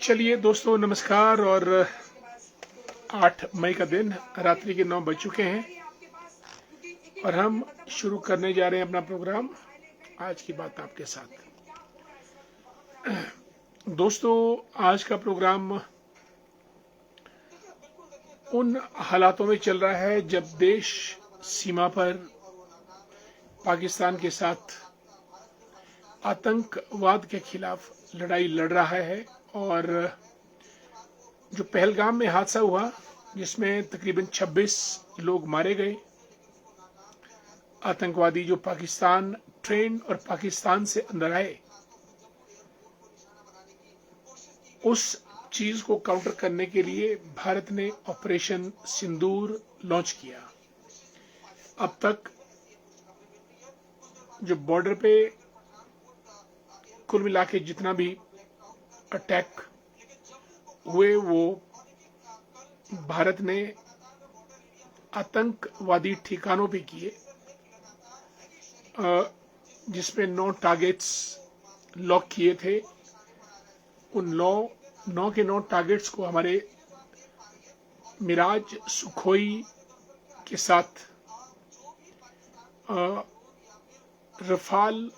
चलिए दोस्तों, नमस्कार। और 8 मई का दिन, रात्रि के 9 बज चुके हैं और हम शुरू करने जा रहे हैं अपना प्रोग्राम आज की बात आपके साथ। दोस्तों, आज का प्रोग्राम उन हालातों में चल रहा है जब देश सीमा पर पाकिस्तान के साथ आतंकवाद के खिलाफ लड़ाई लड़ रहा है। और जो पहलगाम में हादसा हुआ जिसमें तकरीबन 26 लोग मारे गए, आतंकवादी जो पाकिस्तान ट्रेन और पाकिस्तान से अंदर आए, उस चीज को काउंटर करने के लिए भारत ने ऑपरेशन सिंदूर लॉन्च किया। अब तक जो बॉर्डर पे कुल मिला के जितना भी अटैक हुए, वो भारत ने आतंकवादी ठिकानों पे किए, जिसमें 9 टारगेट्स लॉक किए थे। उन 9 के 9 टारगेट्स को हमारे मिराज सुखोई के साथ रफाल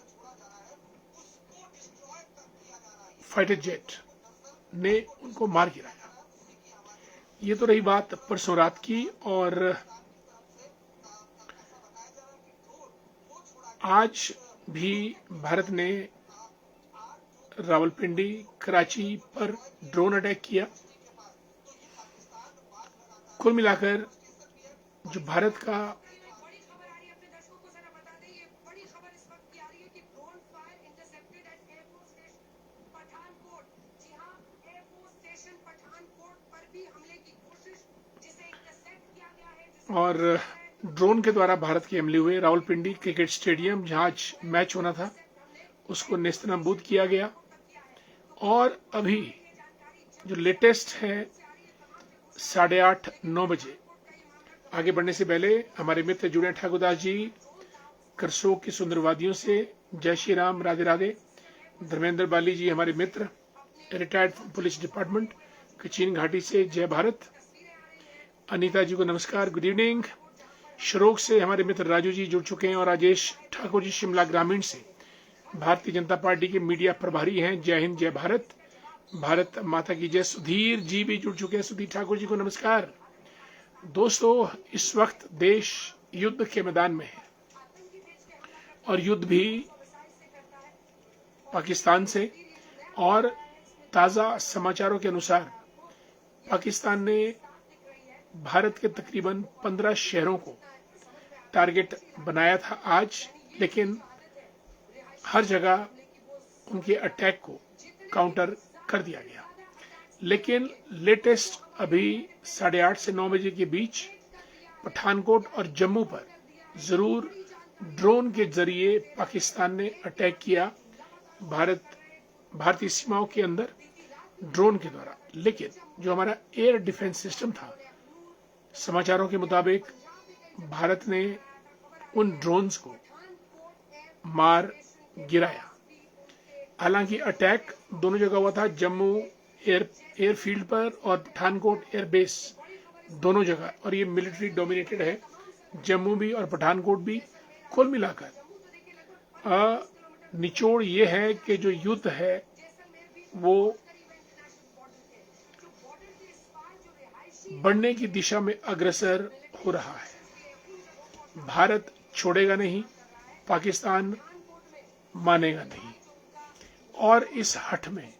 फाइटर जेट ने उनको मार गिराया। ये तो रही बात परसों रात की। और आज भी भारत ने रावलपिंडी, कराची पर ड्रोन अटैक किया। कुल मिलाकर जो भारत का और ड्रोन के द्वारा भारत के हमले हुए, रावलपिंडी क्रिकेट स्टेडियम जहां आज मैच होना था, उसको नेस्तनाबूद किया गया। और अभी जो लेटेस्ट है 8:30-9 बजे, आगे बढ़ने से पहले हमारे मित्र जुड़े ठाकुरदास जी करसोग की सुंदर वादियों से, जय श्री राम, राधे राधे। धर्मेंद्र बाली जी हमारे मित्र, रिटायर्ड पुलिस डिपार्टमेंट कचीन घाटी से, जय भारत। अनीता जी को नमस्कार, गुड इवनिंग। श्रोक से हमारे मित्र राजू जी जुड़ चुके हैं और राजेश ठाकुर जी शिमला ग्रामीण से भारतीय जनता पार्टी के मीडिया प्रभारी हैं, जय हिंद, जय भारत, भारत माता की जय। सुधीर जी भी जुड़ चुके हैं, सुधीर ठाकुर जी को नमस्कार। दोस्तों, इस वक्त देश युद्ध के मैदान में है और युद्ध भी पाकिस्तान से। और ताजा समाचारों के अनुसार पाकिस्तान ने भारत के तकरीबन 15 शहरों को टारगेट बनाया था आज, लेकिन हर जगह उनके अटैक को काउंटर कर दिया गया। लेकिन लेटेस्ट अभी 8:30 से 9 बजे के बीच पठानकोट और जम्मू पर जरूर ड्रोन के जरिए पाकिस्तान ने अटैक किया, भारतीय सीमाओं के अंदर ड्रोन के द्वारा। लेकिन जो हमारा एयर डिफेंस सिस्टम था, समाचारों के मुताबिक भारत ने उन ड्रोन्स को मार गिराया। हालांकि अटैक दोनों जगह हुआ था, जम्मू एयरफील्ड पर और पठानकोट एयरबेस दोनों जगह, और ये मिलिट्री डोमिनेटेड है, जम्मू भी और पठानकोट भी। कुल मिलाकर निचोड़ ये है कि जो युद्ध है वो बढ़ने की दिशा में अग्रसर हो रहा है। भारत छोड़ेगा नहीं, पाकिस्तान मानेगा नहीं, और इस हठ में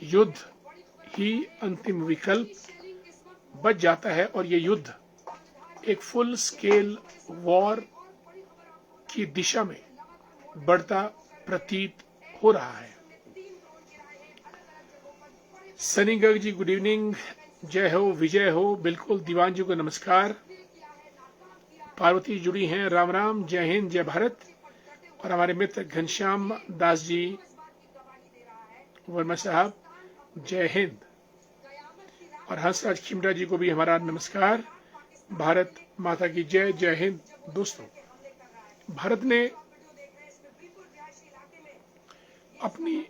युद्ध ही अंतिम विकल्प बच जाता है। और ये युद्ध एक फुल स्केल वॉर की दिशा में बढ़ता प्रतीत हो रहा है। सनी गर्ग जी गुड इवनिंग, जय हो, विजय हो। बिल्कुल, दीवान जी को नमस्कार। पार्वती जुड़ी हैं, राम राम, जय हिंद, जय भारत। और हमारे मित्र घनश्याम दास जी वर्मा साहब, जय हिंद। और हंसराज खिमरा जी को भी हमारा नमस्कार, भारत माता की जय, जय हिंद। दोस्तों, भारत ने अपनी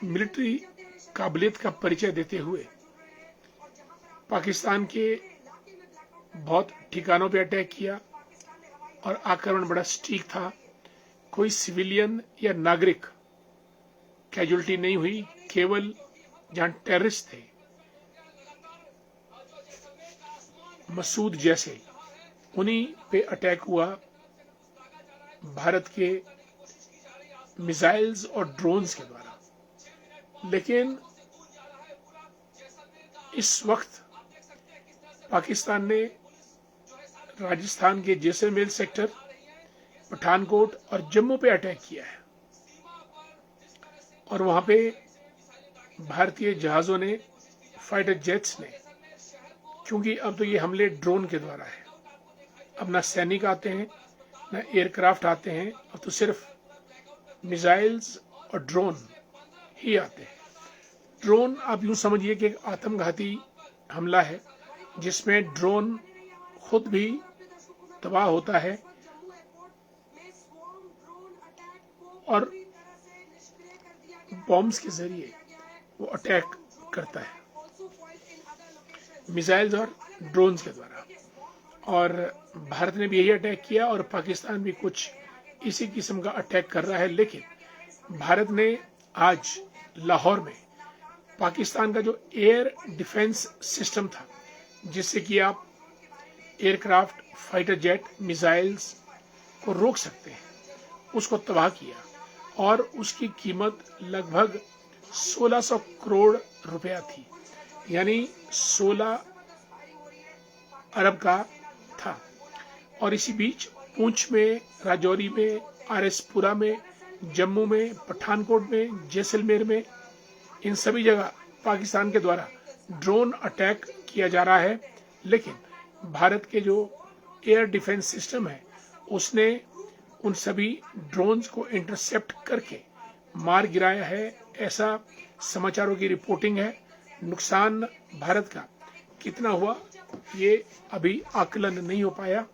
मिलिट्री काबिलियत का परिचय देते हुए पाकिस्तान के बहुत ठिकानों पे अटैक किया और आक्रमण बड़ा सटीक था। कोई सिविलियन या नागरिक कैजुअल्टी नहीं हुई, केवल जहां टेररिस्ट थे मसूद जैसे उन्हीं पे अटैक हुआ भारत के मिसाइल्स और ड्रोन्स के द्वारा। लेकिन इस वक्त पाकिस्तान ने राजस्थान के जैसलमेर सेक्टर, पठानकोट और जम्मू पे अटैक किया है और वहां पे भारतीय जहाजों ने, फाइटर जेट्स ने, क्योंकि अब तो ये हमले ड्रोन के द्वारा है, अब ना सैनिक आते हैं ना एयरक्राफ्ट आते हैं, अब तो सिर्फ मिसाइल्स और ड्रोन ही आते हैं। ड्रोन आप यूं समझिए कि एक आत्मघाती हमला है जिसमें ड्रोन खुद भी तबाह होता है और बॉम्ब्स के जरिए वो अटैक करता है, मिसाइल्स और ड्रोन्स के द्वारा। और भारत ने भी यही अटैक किया और पाकिस्तान भी कुछ इसी किस्म का अटैक कर रहा है। लेकिन भारत ने आज लाहौर में पाकिस्तान का जो एयर डिफेंस सिस्टम था, जिससे कि आप एयरक्राफ्ट, फाइटर जेट, मिसाइल्स को रोक सकते हैं, उसको तबाह किया और उसकी कीमत लगभग 1600 करोड़ रुपया थी, यानी 16 अरब का था। और इसी बीच पुंछ में, राजौरी में, आरएसपुरा में, जम्मू में, पठानकोट में, जैसलमेर में, इन सभी जगह पाकिस्तान के द्वारा ड्रोन अटैक किया जा रहा है। लेकिन भारत के जो एयर डिफेंस सिस्टम है उसने उन सभी ड्रोन्स को इंटरसेप्ट करके मार गिराया है, ऐसा समाचारों की रिपोर्टिंग है। नुकसान भारत का कितना हुआ ये अभी आकलन नहीं हो पाया,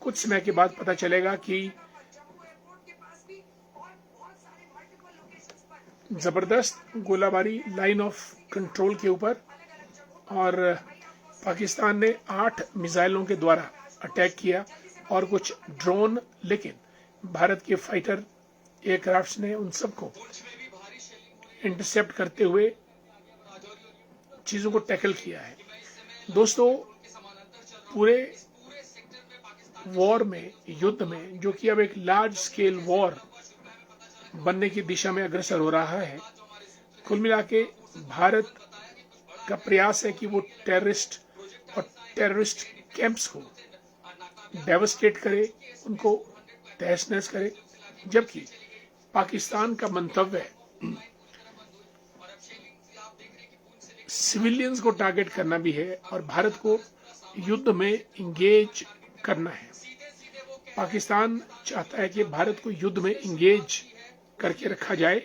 कुछ समय के बाद पता चलेगा कि जबरदस्त गोलाबारी लाइन ऑफ कंट्रोल के ऊपर, और पाकिस्तान ने 8 मिसाइलों के द्वारा अटैक किया और कुछ ड्रोन, लेकिन भारत के फाइटर एयरक्राफ्ट्स ने उन सबको इंटरसेप्ट करते हुए चीजों को टैकल किया है। दोस्तों, पूरे वॉर में, युद्ध में, जो कि अब एक लार्ज स्केल वॉर बनने की दिशा में अग्रसर हो रहा है, कुल मिला के भारत का प्रयास है कि वो टेररिस्ट और टेररिस्ट कैंप्स को डेवस्टेट करे, उनको तहस नहस करे, जबकि पाकिस्तान का मंतव्य सिविलियंस को टारगेट करना भी है और भारत को युद्ध में इंगेज करना है। पाकिस्तान चाहता है कि भारत को युद्ध में इंगेज करके रखा जाए।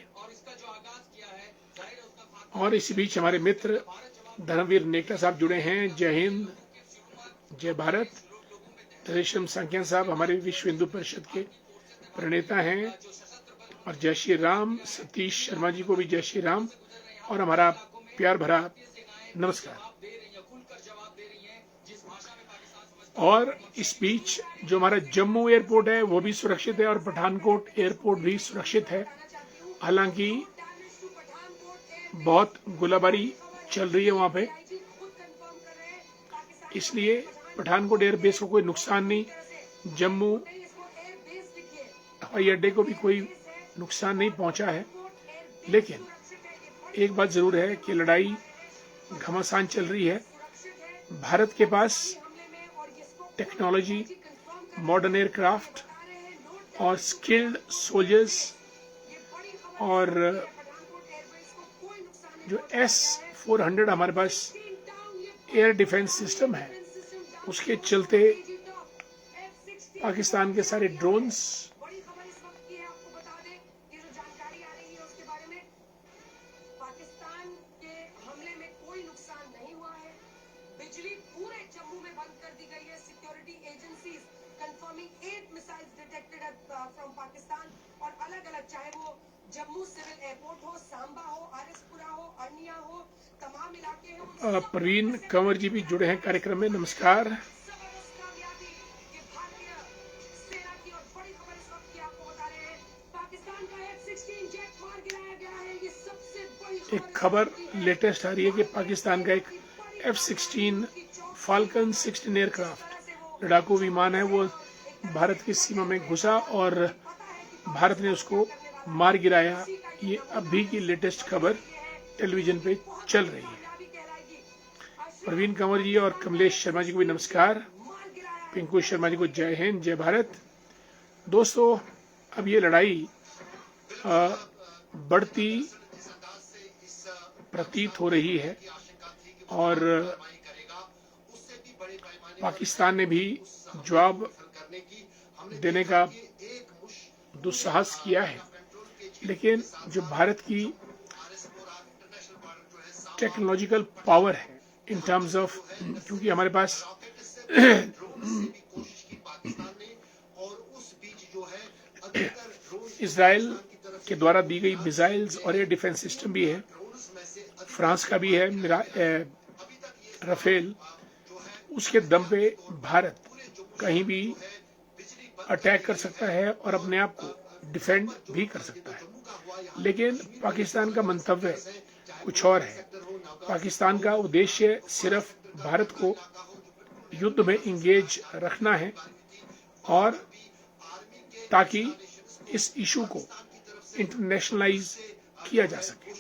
और इसी बीच हमारे मित्र धर्मवीर नेकटा साहब जुड़े हैं। जय हिंद, जय भारत। रेशम सांकिया साहब हमारे विश्व हिंदू परिषद के प्रणेता हैं, और जय श्री राम। सतीश शर्मा जी को भी जय श्री राम और हमारा प्यार भरा नमस्कार। और इस बीच जो हमारा जम्मू एयरपोर्ट है वो भी सुरक्षित है और पठानकोट एयरपोर्ट भी सुरक्षित है। हालांकि बहुत गोलाबारी चल रही है वहां पे, इसलिए पठानकोट एयरबेस को कोई नुकसान नहीं, जम्मू हवाई अड्डे को भी कोई नुकसान नहीं पहुंचा है। लेकिन एक बात जरूर है कि लड़ाई घमासान चल रही है। भारत के पास टेक्नोलॉजी, मॉडर्न एयरक्राफ्ट और स्किल्ड सोल्जर्स और जो S-400 हमारे पास एयर डिफेंस सिस्टम है, उसके चलते पाकिस्तान के सारे ड्रोन्स और अलग अलग, चाहे वो जम्मू सिविल एयरपोर्ट हो, सांबा हो, आरएसपुरा हो, अर्निया प्रवीण कंवर जी भी जुड़े हैं कार्यक्रम में, नमस्कार। एक खबर लेटेस्ट आ रही है कि पाकिस्तान का एक F-16 फाल्कन 16 एयरक्राफ्ट लड़ाकू विमान है, वो भारत की सीमा में घुसा और भारत ने उसको मार गिराया। ये अभी की लेटेस्ट खबर टेलीविजन पे चल रही है। प्रवीण कंवर जी और कमलेश शर्मा जी को भी नमस्कार, पिंकू शर्मा जी को जय हिंद, जय भारत। दोस्तों, अब ये लड़ाई बढ़ती प्रतीत हो रही है और पाकिस्तान ने भी जवाब देने का दुस्साहस किया है, लेकिन जो भारत की टेक्नोलॉजिकल पावर है इन टर्म्स ऑफ, क्योंकि हमारे पास इजराइल के द्वारा दी गई मिसाइल्स और एयर डिफेंस सिस्टम भी है, फ्रांस का भी है राफेल, उसके दम पे भारत कहीं भी अटैक कर सकता है और अपने आप को डिफेंड भी कर सकता है। लेकिन पाकिस्तान का मंतव्य कुछ और है। पाकिस्तान का उद्देश्य सिर्फ भारत को युद्ध में इंगेज रखना है और ताकि इस इशू को इंटरनेशनलाइज किया जा सके,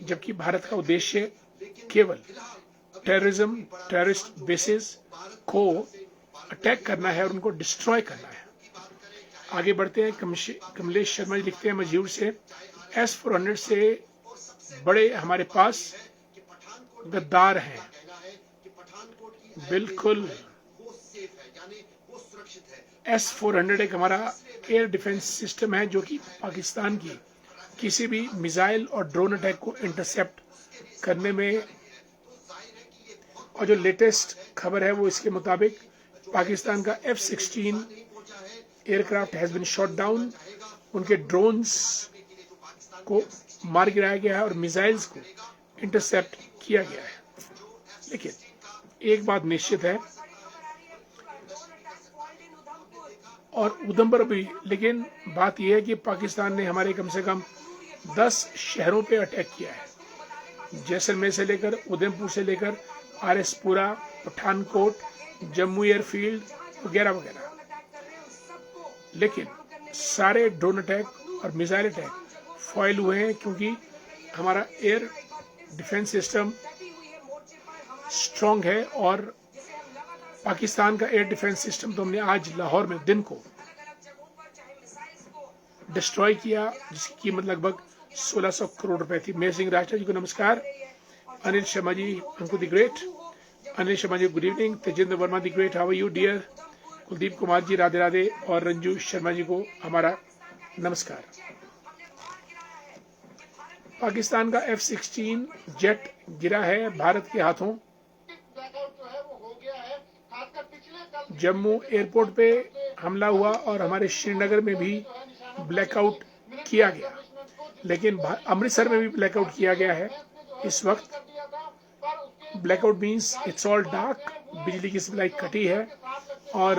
जबकि भारत का उद्देश्य केवल टेररिज्म, टेररिस्ट बेसिस को अटैक करना है और उनको डिस्ट्रॉय करना है। आगे बढ़ते हैं। कमलेश शर्मा जी लिखते हैं मजदूर से, S-400 से बड़े हमारे पास गद्दार हैं। बिल्कुल, S-400 एक हमारा एयर डिफेंस सिस्टम है जो कि पाकिस्तान की किसी भी मिसाइल और ड्रोन अटैक को इंटरसेप्ट करने में, और जो लेटेस्ट खबर है वो इसके मुताबिक पाकिस्तान का F-16 aircraft has been shot down, उनके ड्रोन्स को मार गिराया गया है और मिसाइल्स को इंटरसेप्ट किया गया है। लेकिन एक बात निश्चित है, और उधमपुर भी, लेकिन बात यह है कि पाकिस्तान ने हमारे कम से कम 10 शहरों पे अटैक किया है, जैसलमेर से लेकर, उधमपुर से लेकर आरएसपुरा, पठानकोट, जम्मू एयरफील्ड वगैरह वगैरह। लेकिन सारे ड्रोन अटैक और मिसाइल अटैक फॉइल हुए हैं, क्योंकि हमारा एयर डिफेंस सिस्टम स्ट्रांग है। और पाकिस्तान का एयर डिफेंस सिस्टम तो हमने आज लाहौर में दिन को डिस्ट्रॉय किया, जिसकी कीमत लगभग 1600 करोड़ रुपए थी। मेहर सिंह राष्ट्र जी को नमस्कार, Anil Sharma ji Anku the great, Anil Sharma ji good evening, Tejendra Verma the great, how are you dear, Kuldeep Kumar ji Radhe Radhe, और रंजू शर्मा जी को हमारा नमस्कार। पाकिस्तान का F-16 जेट गिरा है भारत के हाथों। जम्मू एयरपोर्ट पे हमला हुआ और हमारे श्रीनगर में भी ब्लैकआउट किया गया, लेकिन अमृतसर में भी ब्लैकआउट किया गया है। इस वक्त blackout means it's all dark, बिजली की सप्लाई कटी है। और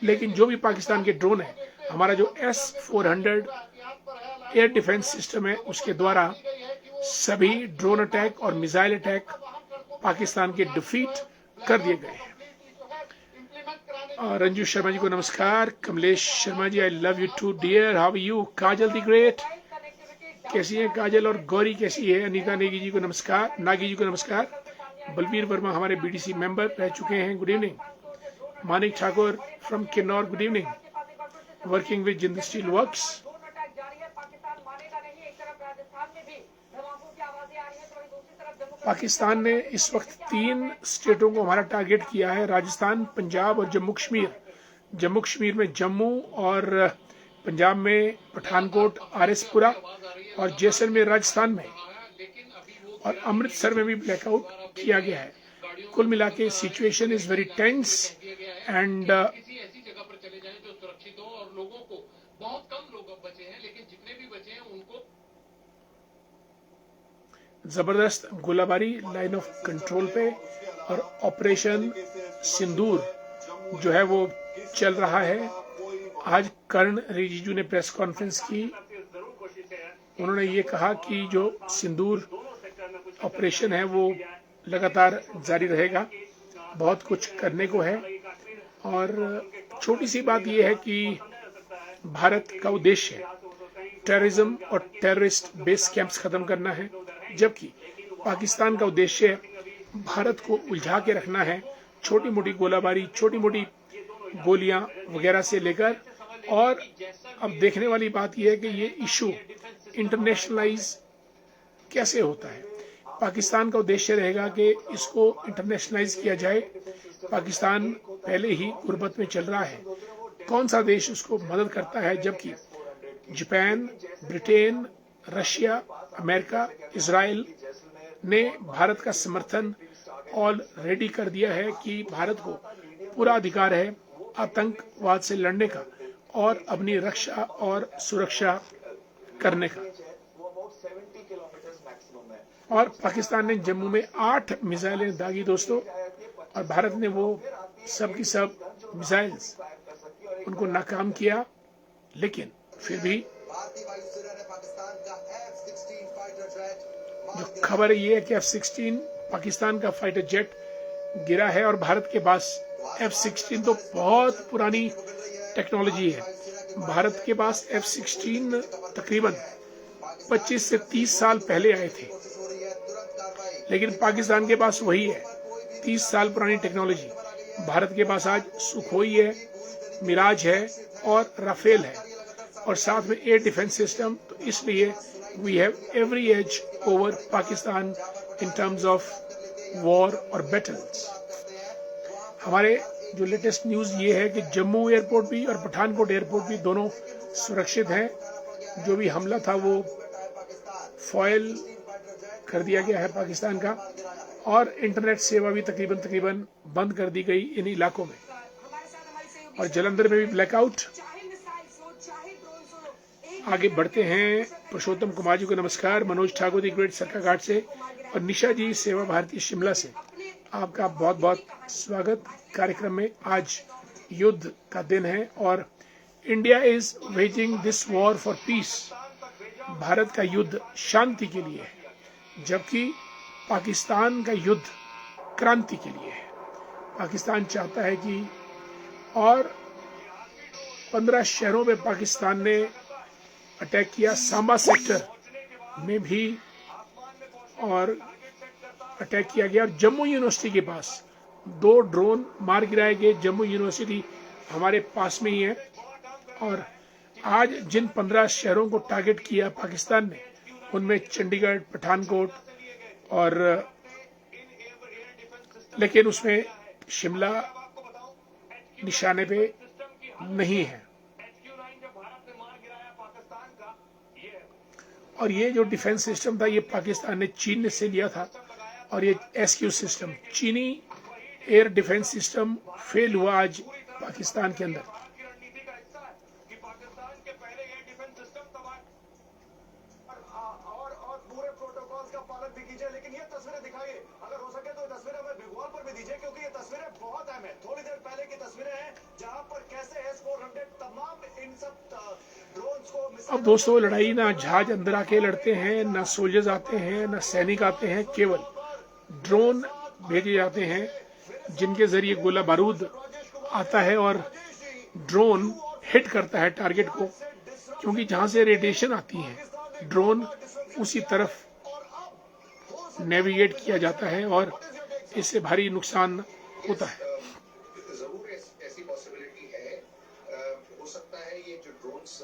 लेकिन जो भी पाकिस्तान के ड्रोन है, हमारा जो S-400 एयर डिफेंस सिस्टम है, उसके द्वारा सभी ड्रोन अटैक और मिसाइल अटैक पाकिस्तान के डिफीट कर दिए गए हैं। रंजू शर्मा जी को नमस्कार, Kamlesh Sharma ji I love you too dear, how you, Kajal the great, कैसी है काजल, और गौरी कैसी है, अनीता नेगी जी को नमस्कार, नागी जी को नमस्कार, बलबीर वर्मा हमारे BDC मेंबर रह चुके हैं, good evening, Manik Thakur from Kinnaur good evening, working with Jind steel works. Pakistan ने इस वक्त 3 स्टेटों को हमारा टारगेट किया है, राजस्थान, पंजाब और जम्मू कश्मीर। जम्मू कश्मीर में जम्मू और पंजाब में पठानकोट, आरएसपुरा, और जैसलमेर राजस्थान में, और अमृतसर में भी ब्लैकआउट किया गया है। कुल मिला के situation is very tense and जबरदस्त गोलाबारी लाइन ऑफ कंट्रोल पे, और ऑपरेशन सिंदूर जो है वो चल रहा है। आज कर्ण रिजिजू ने प्रेस कॉन्फ्रेंस की, उन्होंने ये कहा कि जो सिंदूर ऑपरेशन है वो लगातार जारी रहेगा, बहुत कुछ करने को है। और छोटी सी बात यह है कि भारत का उद्देश्य टेररिज्म और टेररिस्ट बेस कैंप्स खत्म करना है, जबकि पाकिस्तान का उद्देश्य भारत को उलझा के रखना है, छोटी मोटी गोलाबारी, छोटी मोटी गोलियां वगैरह से लेकर। और अब देखने वाली बात यह है कि ये इशू इंटरनेशनलाइज कैसे होता है। पाकिस्तान का उद्देश्य रहेगा कि इसको इंटरनेशनलाइज किया जाए। पाकिस्तान पहले ही गुर्बत में चल रहा है, कौन सा देश उसको मदद करता है, जबकि Japan, Britain, Russia, America, Israel ने भारत का समर्थन ऑलरेडी कर दिया है कि भारत को पूरा अधिकार है आतंकवाद से लड़ने का और अपनी रक्षा और सुरक्षा करने का। और पाकिस्तान ने जम्मू में 8 मिसाइलें दागी दोस्तों, और भारत ने वो सब की सब मिसाइल्स उनको नाकाम किया। लेकिन फिर भी जो खबर ये है कि F-16 पाकिस्तान का फाइटर जेट गिरा है, और भारत के पास F-16 तो बहुत पुरानी टेक्नोलॉजी है। भारत के पास F-16 तकरीबन 25 से 30 साल पहले आए थे, लेकिन पाकिस्तान के पास वही है 30 साल पुरानी टेक्नोलॉजी। भारत के पास आज सुखोई है, मिराज है और राफेल है, और साथ में एयर डिफेंस सिस्टम। तो इसलिए we have every edge over Pakistan in terms of war और बैटल्स। हमारे जो लेटेस्ट न्यूज ये है कि जम्मू एयरपोर्ट भी और पठानकोट एयरपोर्ट भी दोनों सुरक्षित हैं। जो भी हमला था वो फॉयल कर दिया गया है पाकिस्तान का, और इंटरनेट सेवा भी तकरीबन बंद कर दी गई इन इलाकों में। और जलंधर में भी ब्लैकआउट। आगे बढ़ते हैं। पुरुषोत्तम कुमार जी को नमस्कार, मनोज ठाकुर दी ग्रेट सरकाघाट से, और निशा जी सेवा भारती शिमला से आपका बहुत बहुत स्वागत कार्यक्रम में। आज युद्ध का दिन है और India is waging this war for piece. Bharat का युद्ध शांति के लिए है, जबकि पाकिस्तान का युद्ध क्रांति के लिए है। पाकिस्तान चाहता है कि, और 15 शहरों में पाकिस्तान ने अटैक किया, सांबा सेक्टर में भी और अटैक किया गया। और जम्मू यूनिवर्सिटी के पास 2 ड्रोन मार गिराए गए। जम्मू यूनिवर्सिटी हमारे पास में ही है। और आज जिन 15 शहरों को टारगेट किया पाकिस्तान ने, उनमें चंडीगढ़, पठानकोट और लेकिन उसमें शिमला निशाने पे नहीं है। और ये जो डिफेंस सिस्टम था ये पाकिस्तान ने चीन से लिया था, और ये SQ सिस्टम चीनी एयर डिफेंस सिस्टम फेल हुआ आज पाकिस्तान के अंदर। अब दोस्तों लड़ाई ना जहाज अंदर आके लड़ते हैं, ना सोल्जर्स आते हैं, ना सैनिक आते हैं, केवल ड्रोन भेजे जाते हैं जिनके जरिए गोला बारूद आता है और ड्रोन हिट करता है टारगेट को, क्योंकि जहां से रेडिएशन आती है ड्रोन उसी तरफ नेविगेट किया जाता है और इससे भारी नुकसान होता है। ऐसी पॉसिबिलिटी है, हो सकता है ये जो ड्रोन्स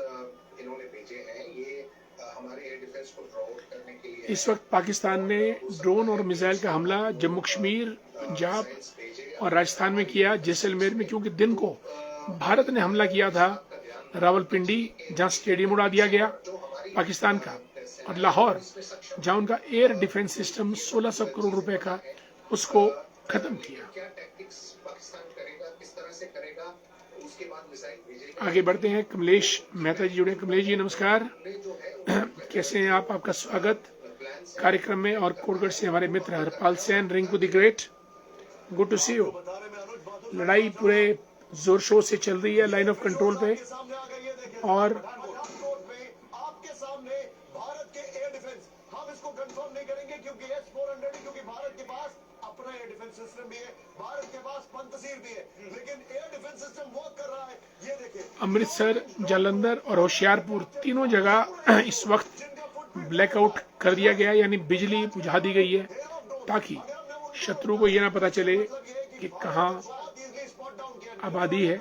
इन्होंने भेजे हैं ये हमारे एयर डिफेंस को ड्रॉ आउट करने के लिए। इस वक्त पाकिस्तान ने ड्रोन और मिसाइल का हमला जम्मू कश्मीर, पंजाब और राजस्थान में किया, जैसलमेर में, क्योंकि दिन को भारत ने हमला किया था रावलपिंडी, जहां स्टेडियम उड़ा दिया गया पाकिस्तान का, और लाहौर जहां उनका एयर डिफेंस सिस्टम 1600 करोड़ रुपए का, उसको खत्म किया। आगे बढ़ते हैं। कमलेश मेहता जी जुड़े। कमलेश जी नमस्कार, कैसे हैं आप? आपका स्वागत। कार्यक्रम में, और कोटगढ़ से हमारे मित्र Harpal Sen, Rinku the great, good to see you. लड़ाई पूरे जोर शोर से चल रही है लाइन ऑफ कंट्रोल पे, और आपके सामने भारत के एयर डिफेंस, हम इसको कंफर्म नहीं करेंगे क्योंकि S-400 है, क्योंकि भारत के पास अपना एयर डिफेंस सिस्टम भी है, भारत के पास पंतसीर भी है, लेकिन एयर डिफेंस सिस्टम वर्क कर रहा है। ये देखिए अमृतसर, जालंधर और होशियारपुर तीनों जगह इस वक्त ब्लैकआउट कर दिया गया है, यानी बिजली बुझा दी गई है, ताकि शत्रु को यह ना पता चले कि कहाँ आबादी है।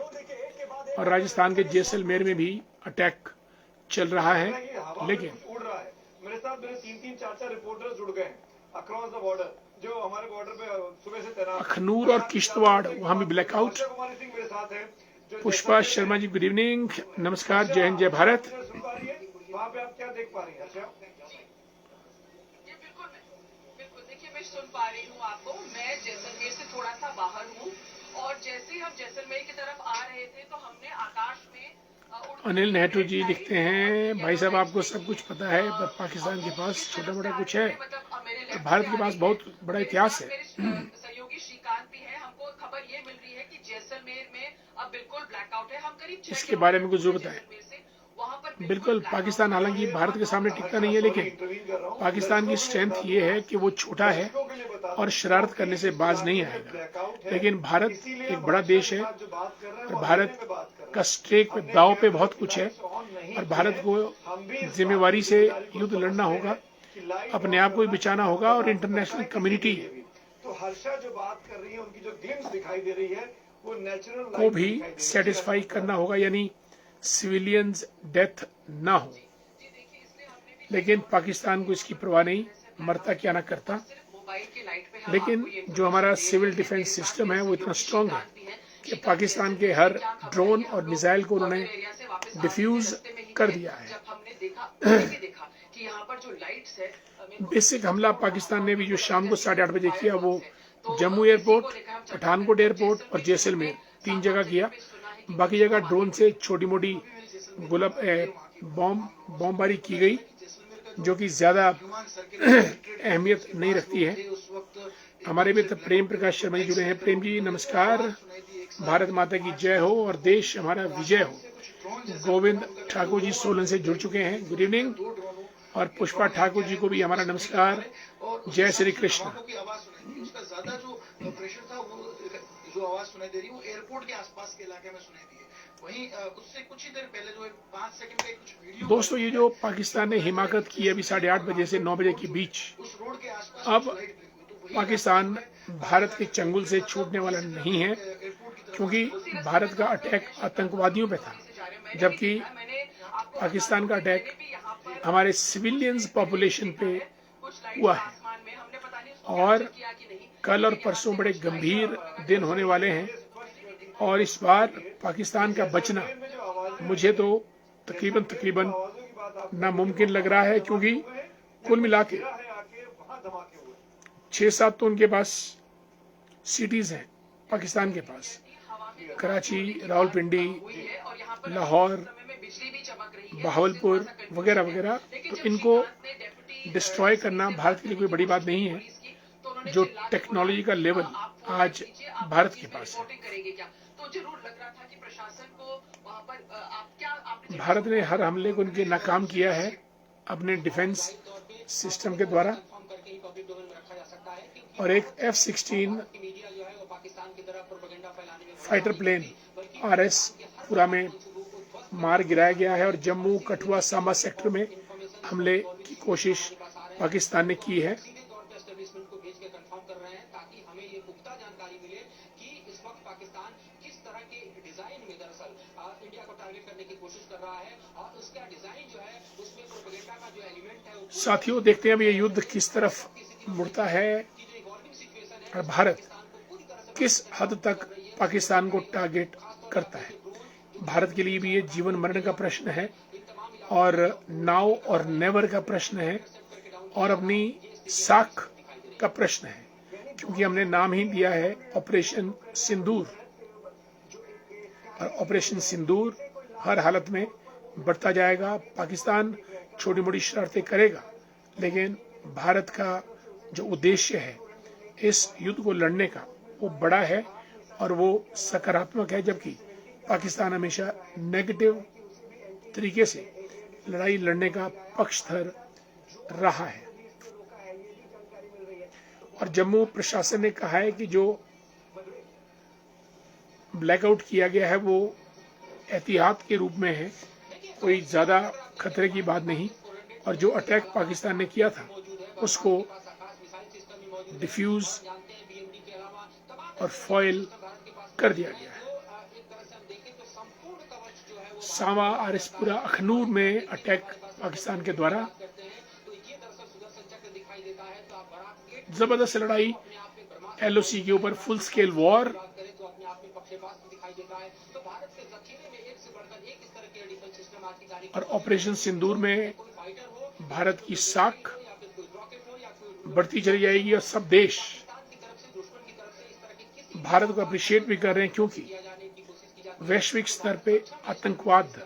और राजस्थान के जैसलमेर में भी अटैक चल रहा है, लेकिन उड़ रहा है। मेरे साथ मेरे 3-4 रिपोर्टर्स जुड़ गए अक्रॉस द बॉर्डर, जो हमारे बॉर्डर पे सुबह से तैनात। अखनूर और किश्तवाड़ वहां भी ब्लैकआउट। कुमारी सिंह मेरे साथ है, जो पुष्पा शर्मा जी, गुड इवनिंग, नमस्कार, जय हिंद, जय भारत। सुन पा रही है, वहाँ पे आप क्या देख पा रही हैं? अच्छा बिल्कुल देखिए, मैं सुन पा रही हूँ आपको। मैं जैसलमेर से थोड़ा सा बाहर हूँ, और जैसे ही हम जैसलमेर की तरफ आ रहे थे तो हमने आकाश में अनिल नेहरू जी लिखते हैं, भाई साहब आपको सब कुछ पता है, पर पाकिस्तान के पास छोटा मोटा कुछ है, और भारत के पास बहुत बड़ा इतिहास है। सहयोगी श्रीकांत भी है। हमको खबर ये मिल रही है कि जैसलमेर में अब बिल्कुल ब्लैकआउट है। हम करीब 6 इसके बारे में कुछ जो बताएं। वहाँ पर बिल्कुल, पाकिस्तान हालांकि भारत के सामने टिकता नहीं है, लेकिन पाकिस्तान की स्ट्रेंथ ये है कि वो छोटा है और शरारत करने से बाज नहीं आएगा। लेकिन भारत एक बड़ा देश है, और भारत का स्टेक पे, दाव पे बहुत कुछ है, और भारत को जिम्मेवारी से युद्ध लड़ना होगा, अपने आप को भी बचाना होगा, और इंटरनेशनल कम्युनिटी तो हर्षा जो बात कर रही है, उनकी जो ग्लिम्स दिखाई दे रही है, वो नेचुरल को भी सेटिस्फाई करना होगा, यानी सिविलियंस डेथ ना हो। लेकिन पाकिस्तान को इसकी परवाह नहीं, मरता क्या ना करता। लेकिन जो हमारा सिविल डिफेंस सिस्टम है वो इतना स्ट्रांग है कि पाकिस्तान के हर ड्रोन और मिसाइल को उन्होंने डिफ्यूज कर दिया है। बेसिक हमला पाकिस्तान ने भी जो शाम को 8:30 बजे किया, वो जम्मू एयरपोर्ट, पठानकोट एयरपोर्ट और जैसलमेर 3 जगह किया। बाकी जगह ड्रोन से छोटी मोटी बॉम्बबारी की गई, जो कि ज्यादा अहमियत नहीं रखती है। हमारे मित्र प्रेम प्रकाश शर्मा जी जुड़े हैं। प्रेम जी नमस्कार, भारत माता की जय हो और देश हमारा विजय हो। गोविंद ठाकुर जी सोलन से जुड़ चुके हैं, गुड इवनिंग। और पुष्पा ठाकुर जी को भी हमारा नमस्कार, जय श्री कृष्ण। जो आवाज सुनाई दे रही है वो एयरपोर्ट के आसपास के इलाके में सुनाई दी है। वहीं उससे कुछ ही देर पहले जो 5 सेकंड का कुछ वीडियो, दोस्तों ये जो पाकिस्तान ने हिमाकत की अभी 8:30 बजे से 9 बजे के बीच, उस रोड के आसपास अब पाकिस्तान भारत के चंगुल से छूटने वाला नहीं है, क्योंकि भारत का अटैक आतंकवादियों पे था, जबकि पाकिस्तान का अटैक हमारे सिविलियंस पॉपुलेशन पे हुआ है। और कल और परसों बड़े गंभीर दिन होने वाले हैं, और इस बार पाकिस्तान का बचना मुझे तो तकरीबन नामुमकिन लग रहा है, क्योंकि कुल मिला के 6-7 तो उनके पास सिटीज हैं पाकिस्तान के पास, कराची, रावलपिंडी, लाहौर, बहावलपुर वगैरह वगैरह। तो इनको डिस्ट्रॉय करना भारत के लिए कोई बड़ी बात नहीं है, जो टेक्नोलॉजी का लेवल आज भारत के पास है। भारत ने हर हमले को उनके नाकाम किया है अपने डिफेंस सिस्टम के द्वारा, और एक F-16 फाइटर प्लेन RS पूरा में मार गिराया गया है, और जम्मू, कठुआ, सांबा सेक्टर में हमले की कोशिश पाकिस्तान ने की है। साथियों देखते हैं अब ये युद्ध किस तरफ मुड़ता है, और भारत किस हद तक पाकिस्तान को टारगेट करता है। भारत के लिए भी ये जीवन मरण का प्रश्न है, और नाउ और नेवर का प्रश्न है, और अपनी साख का प्रश्न है, क्योंकि हमने नाम ही दिया है ऑपरेशन सिंदूर, और ऑपरेशन सिंदूर हर हालत में बढ़ता जाएगा। पाकिस्तान छोटी मोटी शरारतें करेगा, लेकिन भारत का जो उद्देश्य है इस युद्ध को लड़ने का वो बड़ा है और वो सकारात्मक है, जबकि पाकिस्तान हमेशा नेगेटिव तरीके से लड़ाई लड़ने का पक्षधर रहा है। और जम्मू प्रशासन ने कहा है कि जो ब्लैकआउट किया गया है वो एहतियात के रूप में है, कोई ज्यादा खतरे की बात नहीं। और जो अटैक पाकिस्तान ने किया था उसको डिफ्यूज और फॉइल कर दिया गया है। सावा आरिसपुरा अखनूर में अटैक पाकिस्तान के द्वारा, जबरदस्त लड़ाई, एलओसी के ऊपर फुल स्केल वॉर। और ऑपरेशन सिंदूर में भारत की साख बढ़ती चली जाएगी और सब देश भारत को अप्रिशिएट भी कर रहे हैं, क्योंकि वैश्विक स्तर पे आतंकवाद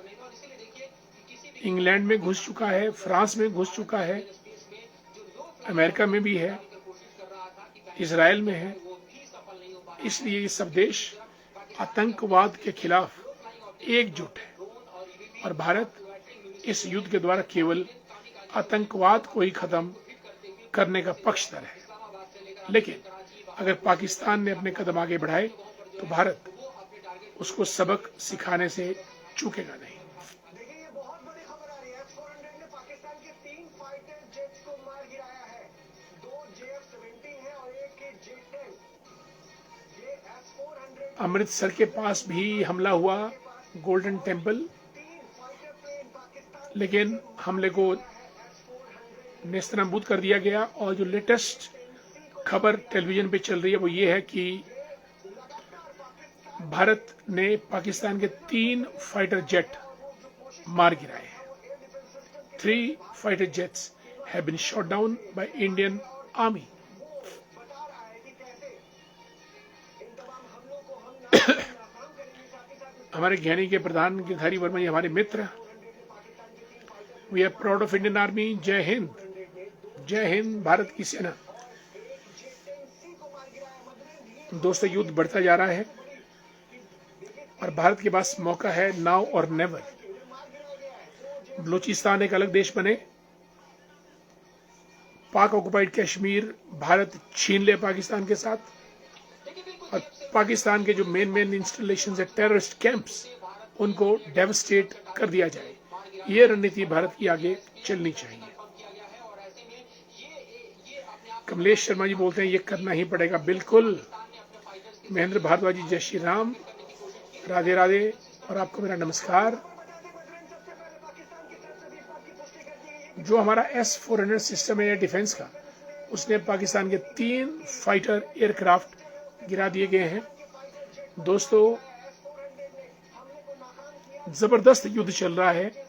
इंग्लैंड में घुस चुका है, फ्रांस में घुस चुका है, अमेरिका में भी है, इजराइल में है। इसलिए ये सब देश आतंकवाद के खिलाफ एकजुट है और भारत इस युद्ध के द्वारा केवल आतंकवाद को ही खत्म करने का पक्षधर है। लेकिन अगर पाकिस्तान ने अपने कदम आगे बढ़ाए तो भारत उसको सबक सिखाने से चूकेगा नहीं। देखिए ये बहुत बड़ी खबर आ रही है। F-400 ने पाकिस्तान के 3 फाइटर जेट्स को मार गिराया है। 2 JF-17 है और एक J-10। ये F-400 अमृतसर के पास भी हमला हुआ, Golden Temple, 3 fighter plane Pakistan लेकिन हमले को नेस्तनाबूद कर दिया गया। और जो लेटेस्ट खबर टेलीविजन पे चल रही है वो ये है कि भारत ने पाकिस्तान के 3 फाइटर जेट मार गिराए हैं। 3 fighter jets have been shot down by Indian army. बता रहा है कि कैसे इन तमाम हमलों को हम नाकाम करेंगे। साथ ही साथ हमारे ज्ञानी के प्रधान गिरधारी वर्मा जी हमारे मित्र, we are proud of Indian army. जय हिंद, जय हिंद भारत की सेना। दोस्तों, युद्ध बढ़ता जा रहा है और भारत के पास मौका है नाउ और नेवर। बलूचिस्तान एक अलग देश बने, पाक ऑक्युपाइड कश्मीर भारत छीन ले पाकिस्तान के साथ, और पाकिस्तान के जो मेन इंस्टॉलेशन है, टेररिस्ट कैंप्स, उनको डेवस्टेट कर दिया जाए। ये रणनीति भारत की आगे चलनी चाहिए। कमलेश शर्मा जी बोलते हैं ये करना ही पड़ेगा। बिल्कुल। महेंद्र भारद्वाज जी, जय श्री राम, राधे राधे, और आपको मेरा नमस्कार। जो हमारा S-400 सिस्टम है डिफेंस का, उसने पाकिस्तान के 3 फाइटर एयरक्राफ्ट गिरा दिए गए हैं। दोस्तों, जबरदस्त युद्ध चल रहा है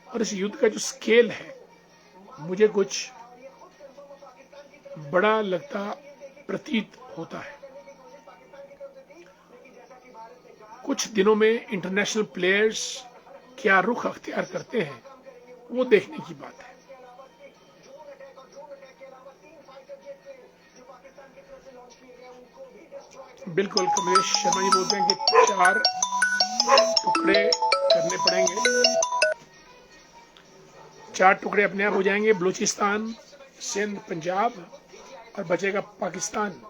और इस युद्ध का जो स्केल है मुझे कुछ बड़ा लगता प्रतीत होता है। कुछ दिनों में इंटरनेशनल प्लेयर्स क्या रुख अख्तियार करते हैं वो देखने की बात है। बिल्कुल, कमलेश शर्मा जी बोलते हैं कि 4 टुकड़े करने पड़ेंगे। 4 टुकड़े अपने आप हो जाएंगे, बलूचिस्तान, सिंध, पंजाब, और बचेगा पाकिस्तान।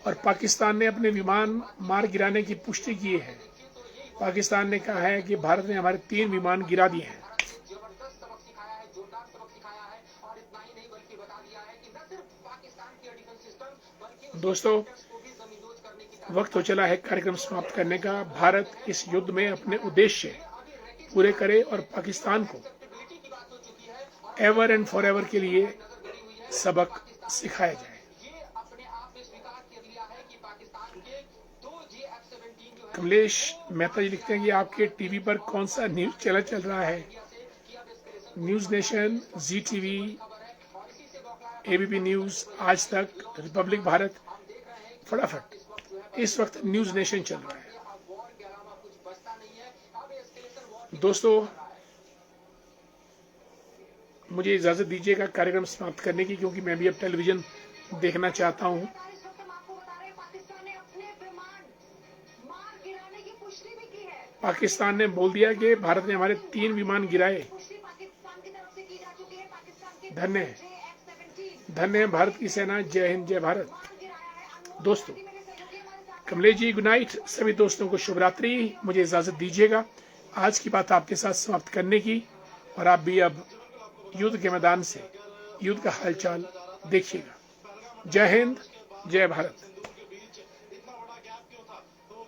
और पाकिस्तान ने अपने विमान मार गिराने की पुष्टि की है। पाकिस्तान ने कहा है कि भारत ने हमारे 3 विमान गिरा दिए हैं। दोस्तों, वक्त हो चला है कार्यक्रम समाप्त करने का। भारत इस युद्ध में अपने उद्देश्य पूरे करे और पाकिस्तान को एवर एंड फॉर एवर के लिए सबक सिखाया जाए। कमलेश मेहता जी लिखते हैं कि आपके टीवी पर कौन सा न्यूज चैनल चल रहा है? News nation, ZTV, ABP news, आज तक, रिपब्लिक भारत, फटाफट। इस वक्त न्यूज नेशन चल रहा है। दोस्तों, मुझे इजाजत दीजिएगा कार्यक्रम समाप्त करने की, क्योंकि मैं भी अब टेलीविजन देखना चाहता हूं। इस वक्त हम आपको बता रहे हैं पाकिस्तान ने अपने विमान मार गिराने की पुष्टि भी की है। पाकिस्तान ने बोल दिया कि भारत ने हमारे 3 विमान गिराए। पुष्टि पाकिस्तान की तरफ से की जा चुकी है। पाकिस्तान के धन्य है, F-17 धन्य है भारत की सेना। जय हिंद, जय भारत। मार गिराया है। अनमोल दोस्तों, मेरे सहयोगी हमारे साथ कमलेश जी गुड नाइट। सभी दोस्तों को शुभ रात्रि। मुझे इजाजत दीजिएगा आज की बात आपके साथ समाप्त करने की, और आप भी अब युद्ध के मैदान से युद्ध का हालचाल देखिएगा। जय हिंद, जय भारत।